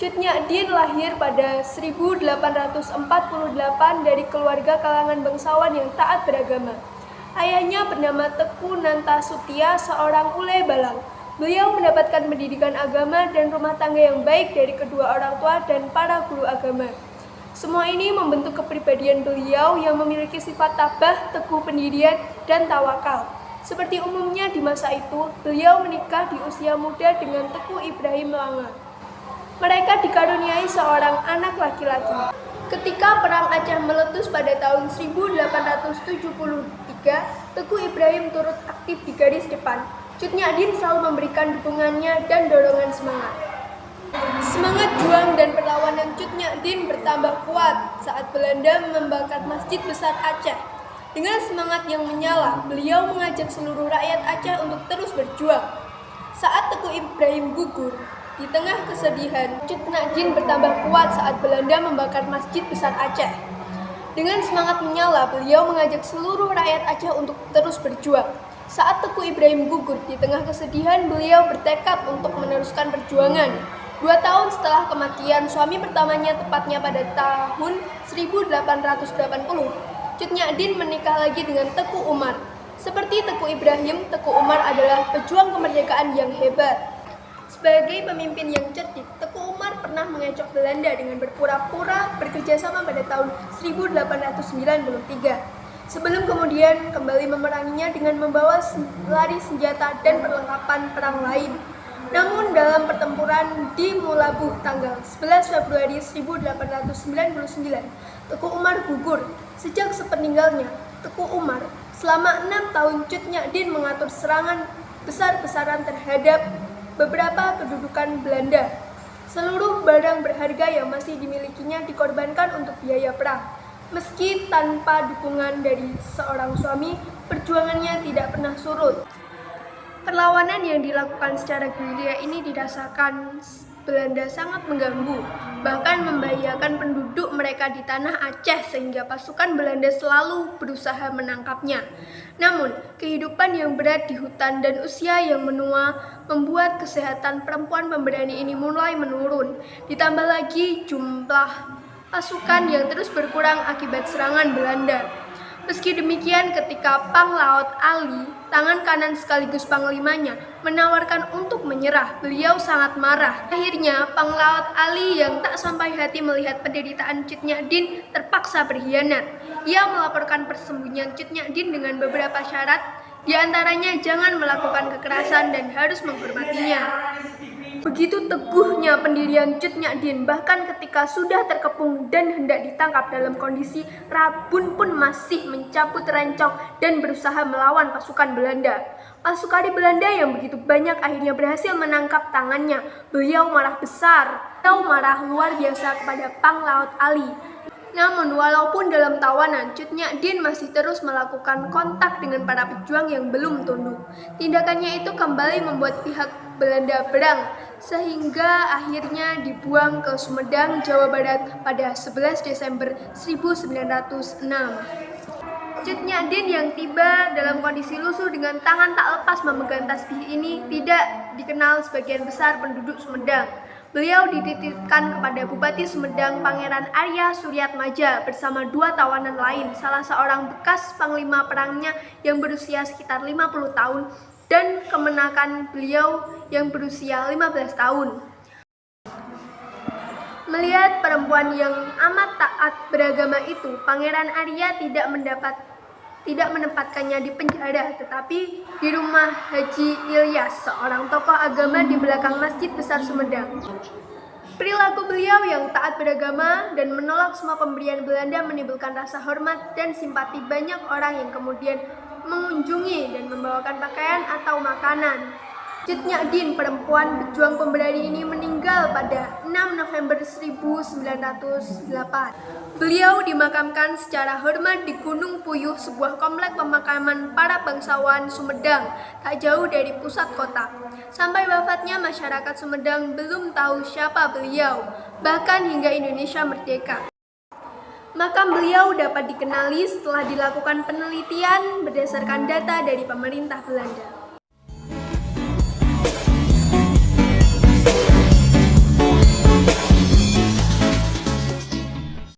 Cut Nyak Dien lahir pada 1848 dari keluarga kalangan bangsawan yang taat beragama. Ayahnya bernama Teku Nantasutia, seorang ule balang. Beliau mendapatkan pendidikan agama dan rumah tangga yang baik dari kedua orang tua dan para guru agama. Semua ini membentuk kepribadian beliau yang memiliki sifat tabah, teguh pendirian, dan tawakal. Seperti umumnya di masa itu, beliau menikah di usia muda dengan Teku Ibrahim Langa. Mereka dikaruniai seorang anak laki-laki. Ketika Perang Aceh meletus pada tahun 1873, Teku Ibrahim turut aktif di garis depan. Cut Nyak Dien selalu memberikan dukungannya dan dorongan semangat. Semangat juang dan perlawanan Cut Nyak Dien bertambah kuat saat Belanda membakar Masjid Besar Aceh. Dengan semangat yang menyala, beliau mengajak seluruh rakyat Aceh untuk terus berjuang. Saat Teku Ibrahim gugur, di tengah kesedihan, Cut Nyak Dien bertambah kuat saat Belanda membakar Masjid Besar Aceh. Dengan semangat menyala, beliau mengajak seluruh rakyat Aceh untuk terus berjuang. Saat Teku Ibrahim gugur, di tengah kesedihan, beliau bertekad untuk meneruskan perjuangan. 2 tahun setelah kematian suami pertamanya, tepatnya pada tahun 1880, Cut Nyak Dien menikah lagi dengan Teku Umar. Seperti Teku Ibrahim, Teku Umar adalah pejuang kemerdekaan yang hebat. Sebagai pemimpin yang cerdik, Teku Umar pernah mengecoh Belanda dengan berpura-pura bekerjasama pada tahun 1893. Sebelum kemudian kembali memeranginya dengan membawa lari senjata dan perlengkapan perang lain. Namun dalam pertempuran di Mulabuh tanggal 11 Februari 1899, Teku Umar gugur. Sejak sepeninggalnya Teku Umar, selama 6 tahun Cut Nyak Dien mengatur serangan besar-besaran terhadap beberapa kedudukan Belanda. Seluruh barang berharga yang masih dimilikinya dikorbankan untuk biaya perang. Meski tanpa dukungan dari seorang suami, perjuangannya tidak pernah surut. Perlawanan yang dilakukan secara gerilya ini dirasakan Belanda sangat mengganggu, bahkan membahayakan penduduk mereka di tanah Aceh sehingga pasukan Belanda selalu berusaha menangkapnya. Namun, kehidupan yang berat di hutan dan usia yang menua membuat kesehatan perempuan pemberani ini mulai menurun. Ditambah lagi jumlah pasukan yang terus berkurang akibat serangan Belanda. Meski demikian, ketika Panglaut Ali, tangan kanan sekaligus panglimanya, menawarkan untuk menyerah, beliau sangat marah. Akhirnya, Panglaut Ali yang tak sampai hati melihat penderitaan Cut Nyak Dien terpaksa berkhianat. Ia melaporkan persembunyian Cut Nyak Dien dengan beberapa syarat, di antaranya jangan melakukan kekerasan dan harus menghormatinya. Begitu teguhnya pendirian Cut Nyak Dien, bahkan ketika sudah terkepung dan hendak ditangkap dalam kondisi rabun pun masih mencabut rencong dan berusaha melawan pasukan Belanda. Pasukan Belanda yang begitu banyak akhirnya berhasil menangkap tangannya. Beliau marah besar, marah luar biasa kepada Panglaut Ali. Namun walaupun dalam tawanan, Cut Nyak Dien masih terus melakukan kontak dengan para pejuang yang belum tunduk. Tindakannya itu kembali membuat pihak Belanda berang, sehingga akhirnya dibuang ke Sumedang, Jawa Barat pada 11 Desember 1906. Cut Nyak Dien yang tiba dalam kondisi lusuh dengan tangan tak lepas memegang tasbih ini tidak dikenal sebagian besar penduduk Sumedang. Beliau dititipkan kepada Bupati Sumedang Pangeran Arya Suryatmaja bersama 2 tawanan lain, salah seorang bekas panglima perangnya yang berusia sekitar 50 tahun dan kemenakan beliau yang berusia 15 tahun. Melihat perempuan yang amat taat beragama itu, Pangeran Arya tidak menempatkannya di penjara, tetapi di rumah Haji Ilyas, seorang tokoh agama di belakang Masjid Besar Sumedang. Perilaku beliau yang taat beragama dan menolak semua pemberian Belanda menimbulkan rasa hormat dan simpati banyak orang yang kemudian mengunjungi dan membawakan pakaian atau makanan. Cut Nyak Dien, perempuan pejuang pemberani ini, meninggal pada 6 November 1908. Beliau dimakamkan secara hormat di Gunung Puyuh, sebuah komplek pemakaman para bangsawan Sumedang, tak jauh dari pusat kota. Sampai wafatnya, masyarakat Sumedang belum tahu siapa beliau, bahkan hingga Indonesia merdeka. Makam beliau dapat dikenali setelah dilakukan penelitian berdasarkan data dari pemerintah Belanda.